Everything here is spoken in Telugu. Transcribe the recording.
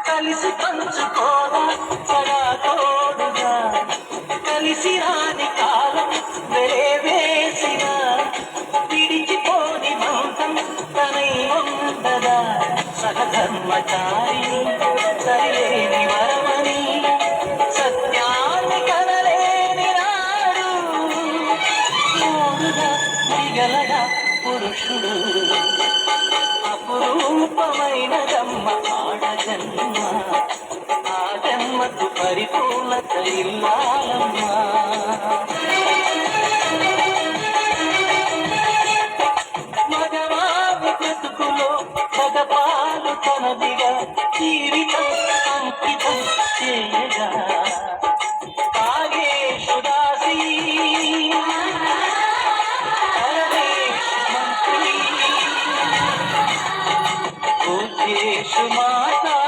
కలిసి పంచుకోరా సదా తోడుగా కలిసి రాని కాలం వేసిన విడిచిపోని మాంసం తనై ఉండదా సహధర్మచారి సరిలేని వరమని సత్యాన్ని కనలేని నాడు మూడుగా మిగలగా పురుషుడు అపురూపమైన జన్మ ఆడజన్మ ఆ జన్మకు పరిపూర్ణత ఇల్లాలమ్మా మగవారి బ్రతుకులో మగపాలు తనదిగా జీవితం అంకితం చేయగా కాగేషు దాసి పరమేశు మంత్రి పూజేషు మాత